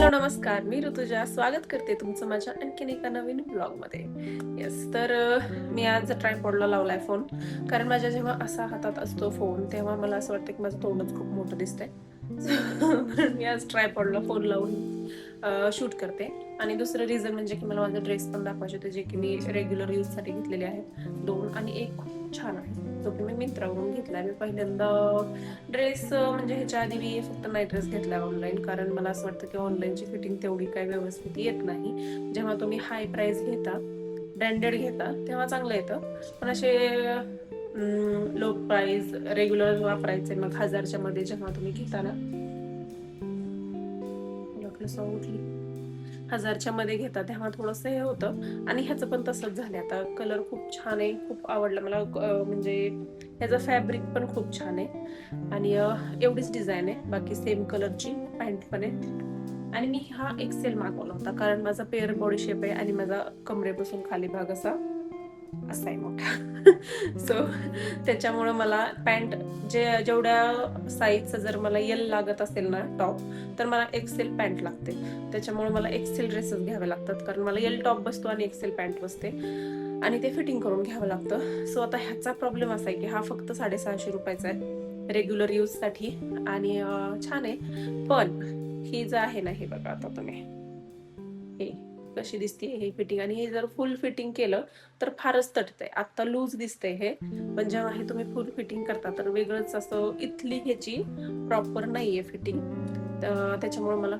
Hello नमस्कार, मी ऋतुजा स्वागत करते तुमचं माझ्या आणखीन एका नवीन ब्लॉगमध्ये. येस, तर मी आज ट्रायपॉडला लावलाय फोन, कारण माझ्या जेव्हा असा हातात असतो फोन तेव्हा मला असं वाटतं की माझं तोंडच खूप मोठं दिसतंय. म्हणून मी आज ट्रायपॉडला फोन लावून शूट करते. आणि दुसरं रिझन म्हणजे की मला माझे ड्रेस पण दाखवायचे होते, जे की मी रेग्युलर यूजसाठी घेतलेले आहेत 2, आणि एक खूप छान आहे जो की मी मिंत्रावरून घेतलाय. मी पहिल्यांदा ड्रेस म्हणजे ह्याच्या आधी मी फक्त नाईट ड्रेस घेतला ऑनलाईन, कारण मला असं वाटतं की ऑनलाईनची फिटिंग तेवढी काही व्यवस्थित येत नाही. जेव्हा तुम्ही हाय प्राइस घेता, ब्रँडेड घेता, तेव्हा चांगलं येतं. पण असे लो प्राइस रेग्युलर वापरायचे मग 1000च्या मध्ये जेव्हा तुम्ही घेता ना, उठली 1000च्या मध्ये घेता तेव्हा थोडंसं हे होतं. आणि ह्याचं पण तसंच झालं. आता कलर खूप छान आहे, खूप आवडला मला. म्हणजे ह्याचं फॅब्रिक पण खूप छान आहे आणि एवढीच डिझाईन आहे, बाकी सेम कलरची पॅन्ट पण आहे. आणि मी हा एक्सेल मागवला होता, कारण माझा पेअर बॉडी शेप आहे आणि माझा कमरेपासून खाली भाग असा असा आहे मोठा. सो त्याच्यामुळे मला पॅन्ट जेवढ्या साईजचं जर मला एल लागत असेल ना टॉप, तर मला एक्सेल पॅन्ट लागते. त्याच्यामुळे मला एक्सेल ड्रेसेस घ्यावे लागतात, कारण मला एल टॉप बसतो आणि एक्सेल पॅन्ट बसते आणि ते फिटिंग करून घ्यावं लागतं. सो आता ह्याचा प्रॉब्लेम असा आहे की हा फक्त 650 रुपयाचा आहे रेग्युलर यूजसाठी आणि छान आहे. पण ही जे आहे ना, हे बघा आता तुम्ही, हे कशी दिसते हे फिटिंग, आणि हे जर फुल फिटिंग केलं तर फारच तटतंय. आता लूज दिसतंय हे, पण जेव्हा हे तुम्ही फुल फिटिंग करता तर वेगळंच असं इथली ह्याची प्रॉपर नाहीये फिटिंग. त्याच्यामुळे मला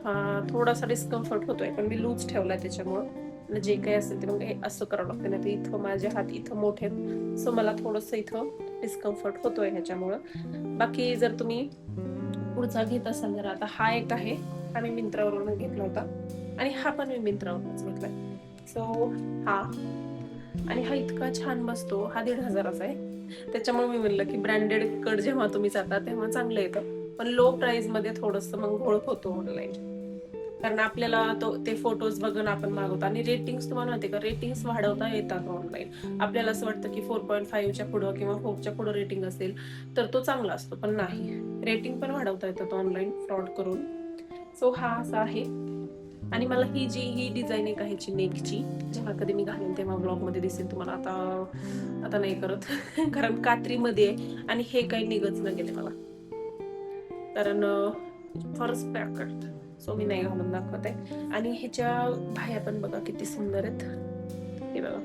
थोडासा डिस्कम्फर्ट होतोय, पण मी लूज ठेवलाय त्याच्यामुळं जे काही असेल ते मग हे असं करावं लागतं. नाही तर इथं माझे हात इथं मोठे, सो मला थोडंसं इथं डिस्कम्फर्ट होतोय ह्याच्यामुळं. बाकी जर तुम्ही पुढचा घेत असाल, जर आता हा एक आहे, हा मी मिंत्रावरून घेतला होता आणि हा पण मी मिंत्रावरूनच घेतलाय. सो हा, आणि हा इतका छान बसतो. हा 1500चा आहे. त्याच्यामुळे मी म्हणलं की ब्रँडेड कड जेव्हा तुम्ही जाता तेव्हा चांगलं येतं, पण लो प्राइस मध्ये थोडंसं मग घोळ होतो ऑनलाईन. कारण आपल्याला ते फोटोज बघून आपण मागवतो, आणि रेटिंग्स तुम्हाला माहिती का, रेटिंग्स वाढवता येतात ऑनलाईन. आपल्याला असं वाटतं की 4.5च्या पुढं किंवा 4च्या पुढं रेटिंग असेल तर तो चांगला असतो, पण नाही. रेटिंग पण वाढवता येतात ऑनलाईन फ्रॉड करून. सो हा असा आहे. आणि मला ही डिझाईन एक आहे नेकची, जेव्हा कधी मी घालेन तेव्हा ब्लॉग मध्ये दिसेल तुम्हाला. आता नाही करत कारण कात्रीमध्ये आहे आणि हे काही निघत न गेले मला, कारण फॉरच पॅक करत. सो मी नाही घालून दाखवत आहे. आणि ह्याच्या बाह्या पण बघा किती सुंदर आहेत. हे बघा,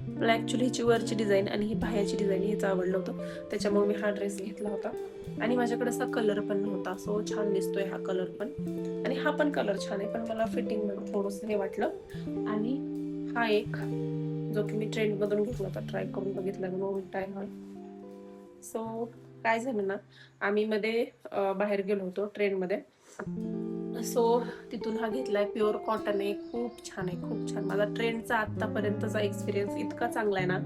मला ऍक्च्युली ह्याची वरची डिझाईन आणि ही बाह्याची डिझाईन हेच आवडलं होतं, त्याच्यामुळे मी हा ड्रेस घेतला होता. आणि माझ्याकडे असा कलर पण नव्हता, सो छान दिसतोय हा कलर पण. आणि हा पण कलर छान आहे, पण मला फिटिंग मध्ये थोडंसं हे वाटलं. आणि हा एक जो की मी ट्रेंड मधून घेतला होता, ट्राय करून बघितला म्हणून उलटा आहे हा. सो काय झालं ना, आम्ही मध्ये बाहेर गेलो होतो ट्रेन मध्ये. सो तिथून हा घेतलाय. प्युअर कॉटन आहे, खूप छान आहे, खूप छान. माझा ट्रेनचा आतापर्यंतचा एक्सपिरियन्स इतका चांगला आहे ना,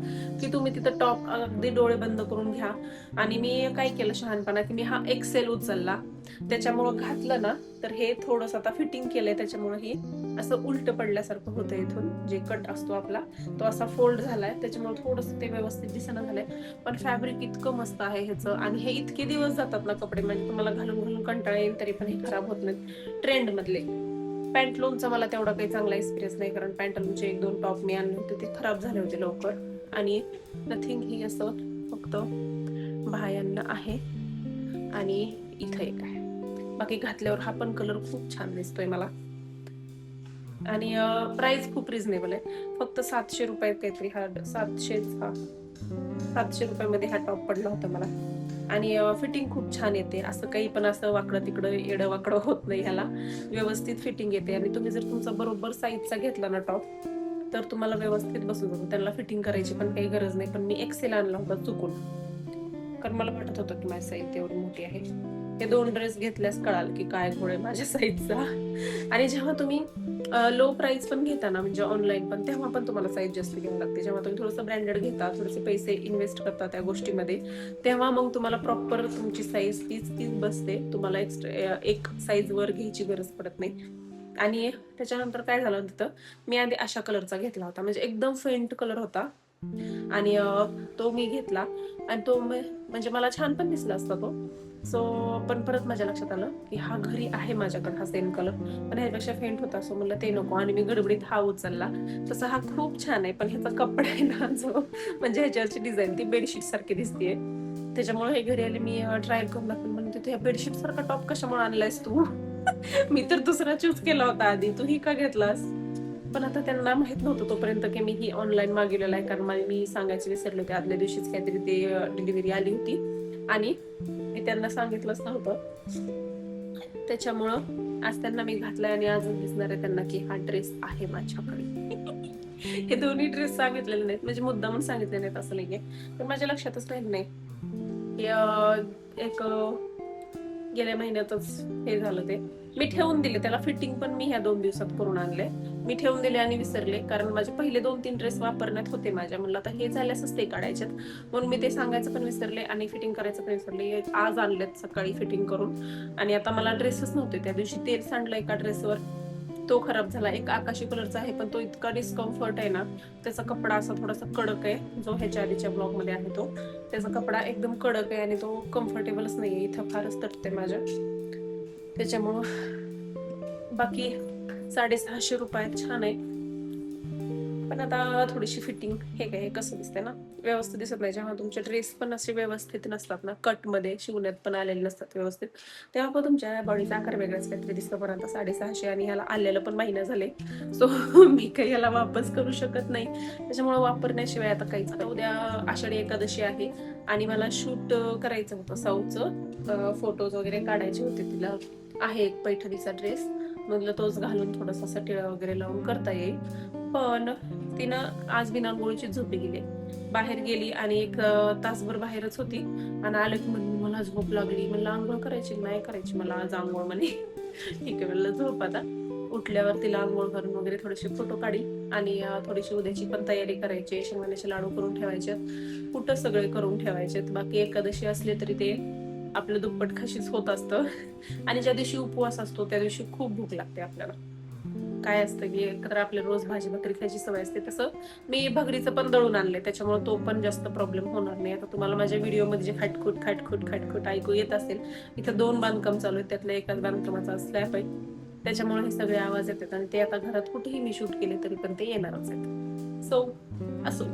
की तुम्ही तिथं टॉप अगदी डोळे बंद करून घ्या. आणि मी काय केलं शहाणपणा, की मी हा एक्सेल उचलला, त्याच्यामुळं घातलं ना तर हे थोडंसं आता फिटिंग केलंय, त्याच्यामुळे हे असं उलट पडल्यासारखं होतं. इथून जे कट असतो आपला तो असा फोल्ड झालाय, त्याच्यामुळे थोडंसं ते व्यवस्थित दिसणं झालंय. पण फॅब्रिक इतकं मस्त आहे ह्याचं, आणि हे इतके दिवस जातात ना कपडे, म्हणजे तुम्हाला घालून घालून कंटाळा येईल तरी पण हे खराब होत नाहीत. ट्रेंड मधले पॅन्टलूनचा मला तेवढा काही चांगला एक्सपिरियन्स नाही, कारण पॅन्टलूनचे 1-2 टॉप मी आणले होते, ते खराब झाले होते लवकर. आणि नथिंग ही असं फक्त बाह्यांना आहे आणि इथं एक आहे. बाकी घातल्यावर हा पण कलर खूप छान दिसतोय मला. आणि प्राइस खूप रिझनेबल आहे, फक्त 700 रुपयात काहीतरी हा 700 रुपयामध्ये हा टॉप पडला होता मला. आणि फिटिंग खूप छान येते, असं काही पण असं वाकडं तिकडं येडं वाकडं होत नाही ह्याला. व्यवस्थित फिटिंग येते. आणि तुम्ही जर तुमचा बरोबर साईजचा घेतला ना टॉप, तर तुम्हाला व्यवस्थित बसून जातो. त्याला फिटिंग करायची पण काही गरज नाही. पण मी एक्सेल आणला होता चुकून, कारण मला वाटत होतं की माझी साईज तेवढी मोठी आहे. हे 2 ड्रेस घेतल्यास कळाल की काय घोळ आहे माझ्या साईजचा. आणि जेव्हा तुम्ही लो प्राइस पण घेता ना, म्हणजे ऑनलाईन पण, तेव्हा पण तुम्हाला साईज जास्त घ्यावी लागते. जेव्हा तुम्ही थोडंसं ब्रँडेड घेता, थोडेसे पैसे इन्व्हेस्ट करता त्या गोष्टीमध्ये, तेव्हा मग तुम्हाला प्रॉपर तुमची साईज तीच बसते. तुम्हाला एक्स्ट्रा एक साईज वर घ्यायची गरज पडत नाही. आणि त्याच्यानंतर काय झालं तिथं, मी आधी अशा कलरचा घेतला होता, म्हणजे एकदम फेंट कलर होता. आणि तो मी घेतला, आणि तो म्हणजे मला छान पण दिसला असता तो, सो पण परत माझ्या लक्षात आलं की हा घरी आहे माझ्याकडे हा सेम कलर, पण ह्याच्यापेक्षा फेंट होता, सो म्हणलं ते नको आणि मी गडबडीत हा उचलला. तसा हा खूप छान आहे, पण ह्याचा कपडा आहे ना जो म्हणजे ह्याच्यावरची डिझाईन ती बेडशीट सारखी दिसतीये. त्याच्यामुळे हे घरी आले मी ट्रायल करून दाखवून म्हणते तू ह्या बेडशीट सारखा टॉप कशामुळे आणलायस तू? मी तर दुसरा चूज केला होता आधी, तू ही का घेतलास? पण आता त्यांना माहित नव्हतं तोपर्यंत की मी ही ऑनलाईन मागवलेलं आहे, कारण मी सांगायचे विसरले होते. आदल्या दिवशीच काहीतरी ते डिलिव्हरी आली होती आणि मी त्यांना सांगितलंच नव्हतं. त्याच्यामुळं आज त्यांना मी घातलाय आणि आजच दिसणार आहे त्यांना की हा ड्रेस आहे माझ्याकडे. हे दोन्ही ड्रेस सांगितलेले नाहीत, म्हणजे मुद्दामून सांगितले नाहीत असं नाहीये, पण माझ्या लक्षातच राहिलं नाही की एक गेल्या महिन्यातच हे झालं. ते मी ठेवून दिले, त्याला फिटिंग पण मी ह्या 2 दिवसात करून आणले. मी ठेवून दिले आणि विसरले, कारण माझे पहिले 2-3 ड्रेस वापरण्यात होते माझ्या. म्हणलं आता हे झाल्यासच ते काढायच्यात, म्हणून मी ते सांगायचं पण विसरले आणि फिटिंग करायचं पण विसरले. आज आणलेत सकाळी फिटिंग करून आणि आता मला ड्रेसच नव्हते. त्या दिवशी तेल सांडलं एका ड्रेसवर, तो खराब झाला. एक आकाशी कलरचा आहे, पण तो इतका डिस्कम्फर्ट आहे ना. त्याचा कपडा असा थोडासा कडक आहे, जो ह्याच्या आधीच्या ब्लॉग मध्ये आहे तो. त्याचा कपडा एकदम कडक आहे आणि तो कम्फर्टेबलच नाहीये, इथं फारच तटते माझ्या. त्याच्यामुळं बाकी 650 रुपयात छान आहे, पण आता थोडीशी फिटिंग हे काय कसं दिसतंय ना, व्यवस्थित दिसत नाही. जेव्हा तुमचे ड्रेस पण असे व्यवस्थित नसतात ना, कट मध्ये शिवण्यात पण आलेले नसतात व्यवस्थित, तेव्हा पण तुमच्या बॉडीचा आकार वेगळाच काहीतरी दिसतो. पण आता 650 आणि ह्याला आलेलं पण महिना झाले, सो मी काही याला वापस करू शकत नाही. त्याच्यामुळे वापरण्याशिवाय आता काहीच. आता उद्या आषाढी एकादशी आहे आणि मला शूट करायचं होतं साऊचं, फोटोज वगैरे काढायचे होते. तिला आहे एक पैठणीचा ड्रेस, म्हणलं तोच घालून थोडासा सटिळा वगैरे लावून करता येईल. पण तिनं आज बिना आंघोळीची झोपी गेली, बाहेर गेली आणि एक तासभर बाहेरच होती आणि आलं की म्हणून मला झोप लागली. म्हणलं आंघोळ करायची नाही करायची मला आज आंघोळ म्हणे. ठीक आहे म्हणलं झोप. आता उठल्यावर तिला आंघोळ करून वगैरे थोडेसे फोटो काढी आणि थोडीशी उद्याची पण तयारी करायची. शेंगदाण्याचे लाडू करून ठेवायचे, कुठं सगळे करून ठेवायचे. बाकी एकादशी असले तरी ते आपलं दुप्पट खाशीच होत असतं. आणि ज्या दिवशी उपवास असतो त्या दिवशी खूप भूक लागते आपल्याला. काय असतं की एकत्र आपले रोज भाजी भाकरी खायची सवय असते, तसं मी भगरीचं पण दळून आणलंय, त्याच्यामुळे तो पण जास्त प्रॉब्लेम होणार नाही. आता तुम्हाला माझ्या व्हिडिओमध्ये जे खटखुट खटखुट खटखुट ऐकू येत असेल, इथं 2 बांधकाम चालू आहेत, त्यातल्या एकाच बांधकामाचा स्लॅब आहे, त्याच्यामुळे हे सगळे आवाज येतात आणि ते आता घरात कुठेही मी शूट केले तरी पण ते येणारच आहेत. सो असो,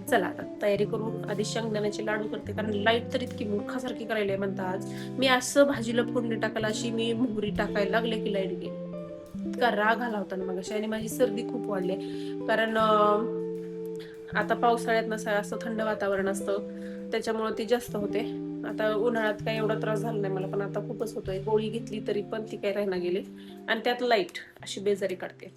चला आता तयारी करू. आधी शेंगदाण्याचे लाडू करते, कारण लाईट तर इतकी मूर्खासारखी करायला म्हणता. आज मी असं भाजीला फोडणी टाकायला अशी मी मोहरी टाकायला लागले की लाईट गेली. इतका राग आला होता ना मगाशी, आणि माझी सर्दी खूप वाढली, कारण आता पावसाळ्यात नसा असं थंड वातावरण असतं, त्याच्यामुळे ती जास्त होते. आता उन्हाळ्यात काही एवढा त्रास झाला नाही मला, पण आता खूपच होतोय. गोळी घेतली तरी पण ती काही राहणार गेली आणि त्यात लाईट अशी बेजारी काढते.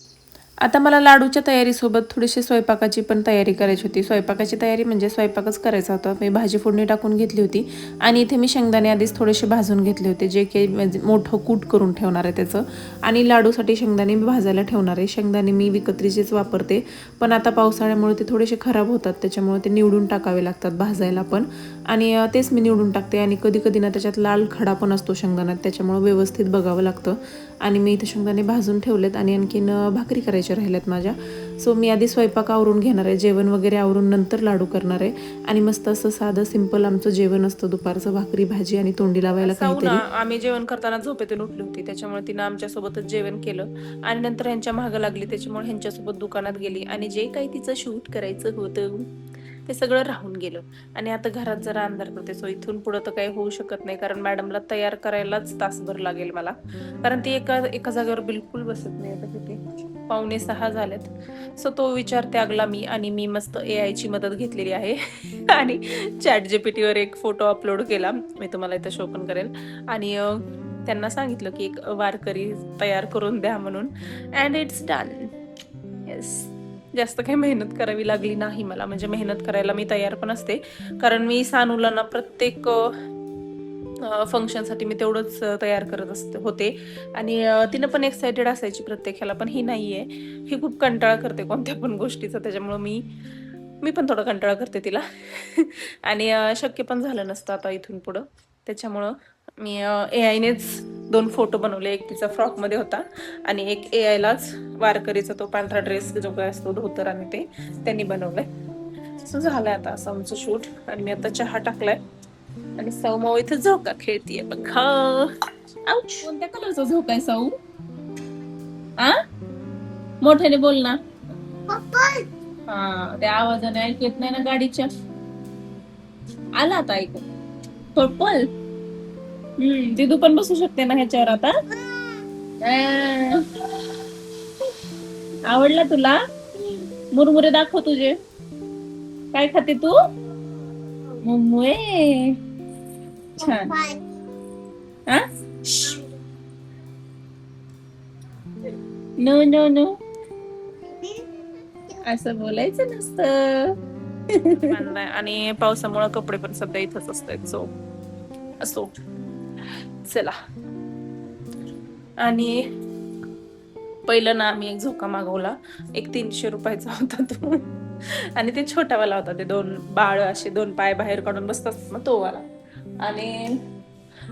आता मला लाडूच्या तयारीसोबत थोडीशी स्वयंपाकाची पण तयारी करायची होती. स्वयंपाकाची तयारी म्हणजे स्वयंपाकच करायचा होता. मी भाजी फोडणी टाकून घेतली होती आणि इथे मी शेंगदाणे आधीच थोडेसे भाजून घेतले होते, जे काही मोठं कूट करून ठेवणार आहे त्याचं. आणि लाडूसाठी शेंगदाणे मी भाजायला ठेवणार आहे. शेंगदाणे मी विकत्रीचेच वापरते, पण आता पावसाळ्यामुळे ते थोडेसे खराब होतात, त्याच्यामुळे ते निवडून टाकावे लागतात भाजायला पण, आणि तेच मी निवडून टाकते. आणि कधी कधी ना त्याच्यात लाल खडा पण असतो शेंगदाण्यात, त्याच्यामुळे व्यवस्थित बघावं लागतं. आणि मी इथे शेंगदाणे भाजून ठेवलेत आणि आणखीन भाकरी करायच्या राहिल्यात माझ्या. सो मी आधी स्वयंपाक आवरून घेणार आहे, जेवण वगैरे आवरून नंतर लाडू करणार आहे. आणि मस्त असं साधं सिंपल आमचं जेवण असतं दुपारचं, भाकरी भाजी आणि तोंडी लावायला काहीतरी. आम्ही जेवण करताना झोपेतून उठली होती, त्याच्यामुळे तिनं आमच्यासोबतच जेवण केलं आणि नंतर ह्यांच्या मागं लागली, त्याच्यामुळे ह्यांच्यासोबत दुकानात गेली आणि जे काही तिचं शूट करायचं होतं ते सगळं राहून गेलं. आणि आता घरात जरा अंधार करते, सो इथून पुढं तर काही होऊ शकत नाही, कारण मॅडमला तयार करायलाच तासभर लागेल मला, कारण ती एका जागेवर बिलकुल बसत नाही. आता किती 5:45 झालेत. सो तो विचार त्यागला मी, आणि मी मस्त AI ची मदत घेतलेली आहे आणि ChatGPT वर एक फोटो अपलोड केला, मी तुम्हाला इथं शो पण करेल. आणि त्यांना सांगितलं की एक वारकरी तयार करून द्या म्हणून, अँड इट्स डन. येस, जास्त काही मेहनत करावी लागली नाही मला, म्हणजे मेहनत करायला मी तयार पण असते, कारण मी सानूला ना प्रत्येक फंक्शनसाठी मी तेवढंच तयार करत होते. आणि तिनं पण एक्सायटेड असायची प्रत्येक ह्याला, पण ही नाहीये, ही खूप कंटाळा करते कोणत्या पण गोष्टीचा, त्याच्यामुळं मी पण थोडा कंटाळा करते तिला. आणि शक्य पण झालं नसतं आता इथून पुढं, त्याच्यामुळं मी AI नेच 2 फोटो बनवले. एक तिचा फ्रॉकमध्ये होता आणि एक AI लाच वारकरीचा तो पांढरा ड्रेस जो काय असतो धोतर, आणि ते त्यांनी बनवलंय. सो झालंय आता असं आमचं शूट. आणि मी आता चहा टाकलाय आणि सौ माऊ इथं झोका खेळतीये बघा. आउच. कोणत्या कलरचा झोका आहे सौ? आ मोठ्याने बोल ना. हा त्या आवाजाने ऐकू येत नाही ना गाडीच्या. आला आता ऐकू. पर्पल. दिदू पण बसू शकते ना ह्याच्यावर आता. आवडला तुला? मुरमुरे दाखव तुझे. काय खाते तू? मुमुए. छान. आ? नो नो नो असं बोलायचं नसतं. आणि पावसामुळे कपडे पण सध्या इथंच असतात. सो असो चला. आणि पहिलं ना आम्ही एक झोका मागवला. एक 300 रुपयाचा होता तो. आणि ते छोटावाला होता. ते 2 बाळ असे 2 पाय बाहेर काढून बसतात मग तो वाला. आणि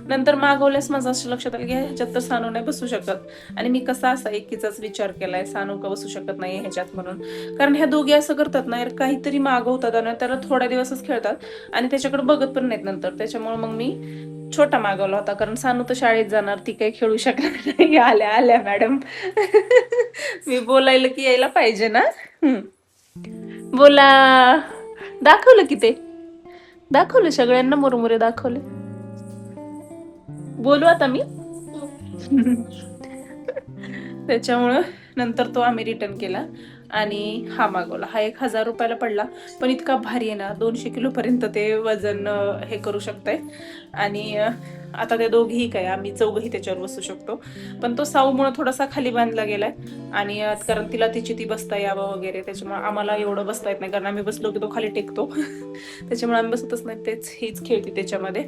नंतर मागवल्यास माझं असं लक्षात आलं की ह्याच्यात तर सानू नाही बसू शकत. आणि मी कसा असा एकीचाच विचार केलाय सानू का बसू शकत नाही ह्याच्यात म्हणून. कारण ह्या दोघी असं करतात ना काहीतरी मागवतात आणि त्याला थोड्या दिवसच खेळतात आणि त्याच्याकडे बघत पण नाहीत नंतर. त्याच्यामुळे मग मी छोटा मागवला होता. कारण सानू तर शाळेत जाणार ती काही खेळू शकणार नाही. आल्या आल्या मॅडम. मी बोलायला की यायला पाहिजे ना. बोला. दाखवलं की ते दाखवलं सगळ्यांना मुरमुरे दाखवले. बोलू आता मी. त्याच्यामुळं नंतर तो आम्ही रिटर्न केला आणि हा मागवला. हा 1000 रुपयाला पडला. पण इतका भारी आहे ना 200 किलो पर्यंत ते वजन हे करू शकतंय. आणि आता ते दोघेही काय आम्ही चौघही त्याच्यावर बसू शकतो. पण तो साऊमुळे थोडासा खाली बांधला गेलाय. आणि कारण तिला ती बसता यावं वगैरे. त्याच्यामुळे आम्हाला एवढं बसता येत नाही कारण आम्ही बसलो की तो खाली टेकतो. त्याच्यामुळे आम्ही बसतच नाही. हीच खेळते त्याच्यामध्ये.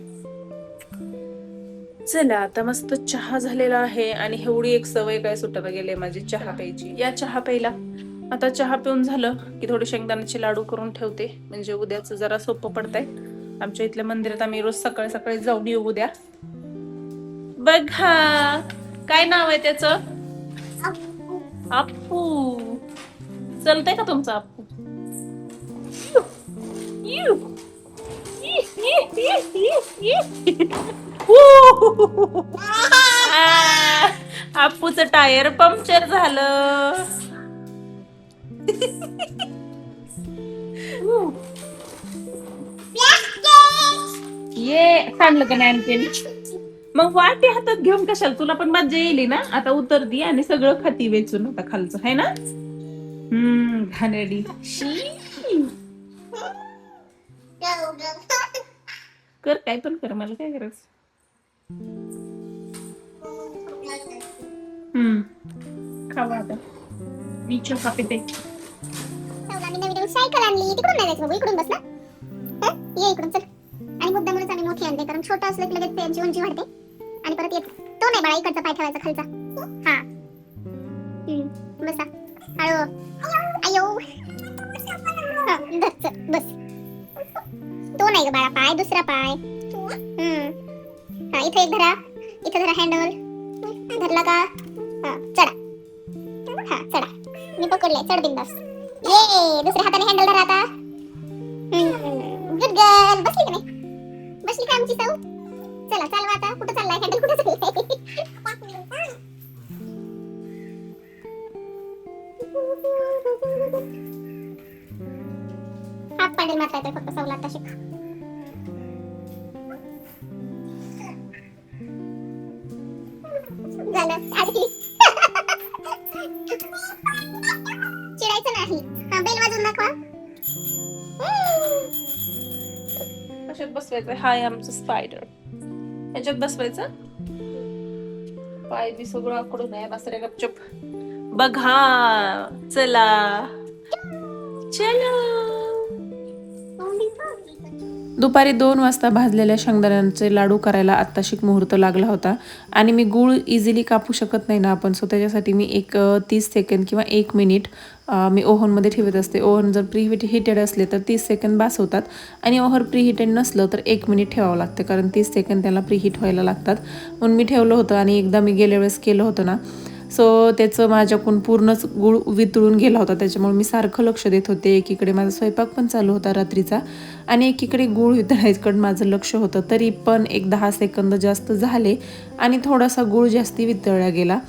चला आता मस्त चहा झालेला आहे. आणि एवढी एक सवय काय सुटत गेले माझी चहा प्यायची. या चहा प्यायला. आता चहा पिऊन झालं की थोडे शेंगदाण्याचे लाडू करून ठेवते. म्हणजे उद्याच जरा सोपं पडतंय. आमच्या इथल्या मंदिरात आम्ही रोज सकाळी सकाळी जाऊन येऊ उद्या. बघा काय नाव आहे त्याचं? अप्पू. चलतंय का तुमचं अप्पू? अप्पूचं टायर पंक्चर झालं. ये सांडलं का नाही आणखीन? मग वाटी हातात घेऊन कशाला? तुला पण मज्जा येईल ना. आता उतर दी आणि सगळं खाती वेचून आता खालचं है ना. घाणेरडी. कर काय पण कर मला काय करायचं. खावा आता. मी चहा पिते. नवीन सायकल आणली. तिकडून नाही जायचं बाबू. इकडून बस ना. ये इकडून चल. आणि मुद्दामूनच आम्ही मोठी आणते कारण छोटा असलं की लगेच त्यांची उंची वाढते. आणि परत येत तो नाही बाळा इकडचा पाय ठेवायचा खालचा. हा बसा हळू. अयो बस. तो नाही ग बाळा पाय दुसरा पाय. हा इथे एक धरा. इथे धरा हँडल. धरला का? हा चढा. हा चढा. मी पकडले चढ बिंदास. ये दुसऱ्या हाताने हँडल धरा आता. Good girl. बसली का नाही? बसली का आमची सौ? चला चालवा आता. कुठं चाललाय? हँडल कुठं चाललाय? हात पांडेल मारता येतोय फक्त सौला आता शिक. झालं आधी. चिडायचं नाही. हा बेल वाजवून दाखवा. कशात बसवायचं? हाय आमचं स्पायडर. ह्याच्यात बसवायचं. पाय बी सगळं आकडून आहे. बस रे गपचूप. बघा चला. चलो. दुपारी 2 वाजता भाजलेल्या शेंगदाण्यांचे लाडू करायला आत्ताशिक मुहूर्त लागला होता. आणि मी गूळ इझिली कापू शकत नाही ना आपण. सो त्याच्यासाठी मी एक 30 सेकंद किंवा 1 मिनिट मी ओव्हनमध्ये ठेवत असते. ओव्हन जर प्रीहीटेड असले तर 30 सेकंद बास होतात. आणि ओव्हन प्रीहीटेड नसलं तर 1 मिनिट ठेवावं लागतं कारण 30 सेकंद त्याला प्रीहीट व्हायला लागतात. म्हणून मी ठेवलं होतं. आणि एकदा मी गेल्या वेळेस केलं होतं ना सो त्याचं माझ्याकडून पूर्णच गूळ वितळून गेला होता. त्याच्यामुळे मी सारखं लक्ष देत होते. एकीकडे माझा स्वयंपाक पण चालू होता रात्रीचा आणि एकीकडे गूळ वितळायकडे माझं लक्ष होतं. तरी पण एक 10 सेकंद जास्त झाले आणि थोडासा गूळ जास्ती वितळला गेला.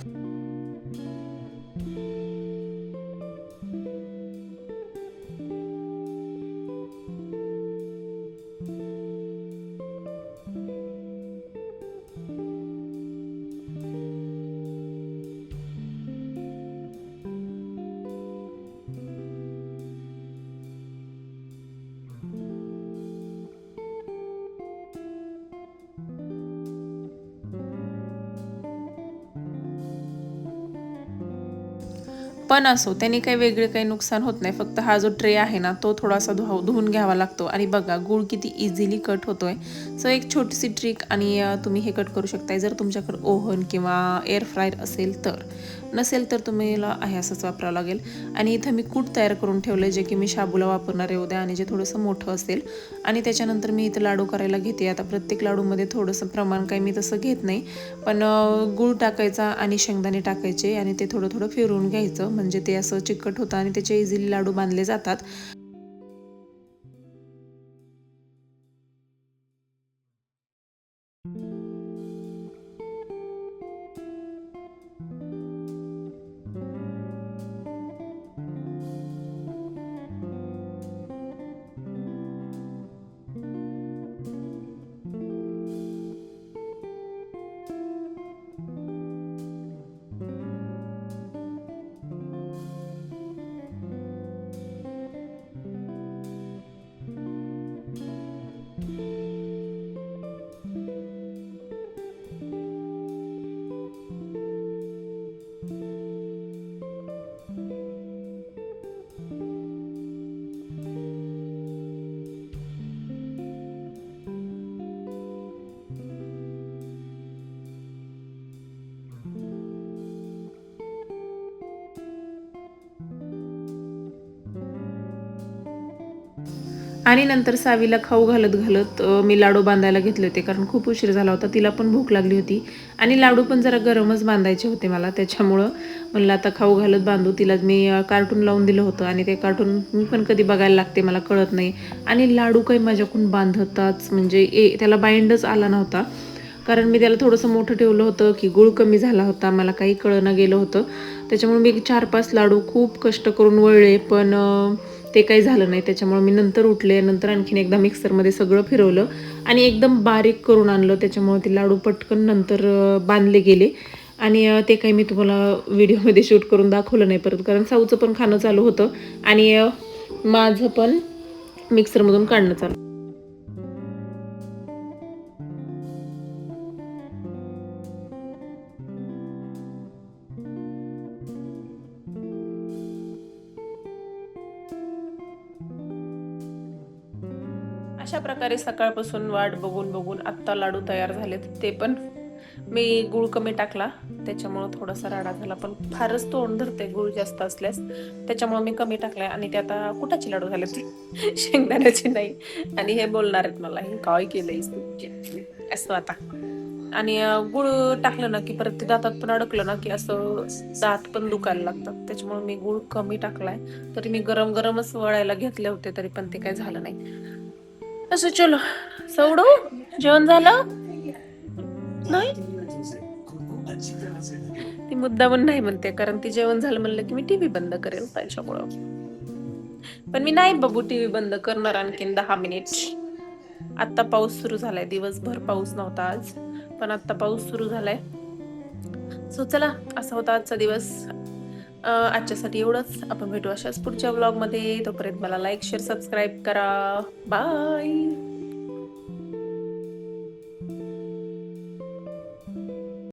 पण असो त्याने काही वेगळे काही नुकसान होत नाही. फक्त हा जो ट्रे आहे ना तो थोडासा धुवून घ्यावा लागतो. आणि बघा गूळ किती इझिली कट होतोय. सो एक छोटीशी ट्रिक आणि तुम्ही हे कट करू शकताय जर तुमच्याकडे ओव्हन किंवा एअर फ्रायर असेल तर. नसेल तर तुम्हाला आहे असंच वापरावं लागेल. आणि इथं मी कूट तयार करून ठेवलं जे की मी शाबूला वापरणार आहे उद्या आणि जे थोडंसं मोठं असेल. आणि त्याच्यानंतर मी इथं लाडू करायला घेते. आता प्रत्येक लाडूमध्ये थोडंसं प्रमाण काही मी तसं घेत नाही, पण गूळ टाकायचा आणि शेंगदाणे टाकायचे आणि ते थोडं थोडं फिरवून घ्यायचं म्हणजे ते असं चिकट होतं आणि त्याचे इझिली लाडू बांधले जातात. आणि नंतर सावीला खाऊ घालत घालत मी लाडू बांधायला घेतले होते, कारण खूप उशीर झाला होता. तिला पण भूक लागली होती आणि लाडू पण जरा गरमच बांधायचे होते मला. त्याच्यामुळं म्हणलं आता खाऊ घालत बांधू. तिला मी कार्टून लावून दिलं होतं आणि ते कार्टून मी पण कधी बघायला लागते मला कळत नाही. आणि लाडू काही माझ्याकडून बांधताच म्हणजे त्याला बाइंडच आला नव्हता, कारण मी त्याला थोडंसं मोठं ठेवलं होतं की गूळ कमी झाला होता. मला काही कळणं गेलं होतं. त्याच्यामुळे मी 4-5 लाडू खूप कष्ट करून वळले, पण ते काही झालं नाही. त्याच्यामुळे मी नंतर उठले. नंतर आणखीन एकदा मिक्सरमध्ये सगळं फिरवलं आणि एकदम बारीक करून आणलं. त्याच्यामुळे ते लाडू पटकन नंतर बांधले गेले. आणि ते काही मी तुम्हाला व्हिडिओमध्ये शूट करून दाखवलं नाही परत, कारण साऊचं पण खाणं चालू होतं आणि माझं पण मिक्सरमधून काढणं चालू. अशा प्रकारे सकाळपासून वाट बघून बघून आत्ता लाडू तयार झालेत. ते पण मी गूळ कमी टाकला त्याच्यामुळं थोडासा राडा झाला, पण फारच तोंड धरते गूळ जास्त असल्यास, त्याच्यामुळे मी कमी टाकलाय. आणि ते आता कुठाचे लाडू झालेत शेंगदाण्याचे नाही. आणि हे बोलणार आहेत मला, हे काय केलंयस तू असं आता. आणि गूळ टाकलं ना की परत ते दातात पण अडकलं ना की असं दात पण दुखायला लागतात. त्याच्यामुळे मी गूळ कमी टाकलाय. तरी मी गरम गरमच वळायला घेतले होते, तरी पण ते काही झालं नाही. असं चलो सवडू जेवण झालं नाही. ती मुद्दामून नाही म्हणते, कारण ती जेवण झालं म्हणलं की मी टीव्ही बंद करेल त्याच्यामुळं. पण मी नाही बाबू टीव्ही बंद करणार आणखीन 10 मिनिट. आत्ता पाऊस सुरू झालाय. दिवसभर पाऊस नव्हता आज, पण आत्ता पाऊस सुरू झालाय. सो चला, असा होता आजचा दिवस. आजच्यासाठी एवढंच. आपण भेटू अशाच पुढच्या व्लॉगमध्ये. तोपर्यंत मला लाईक शेअर सबस्क्राईब करा. बाय.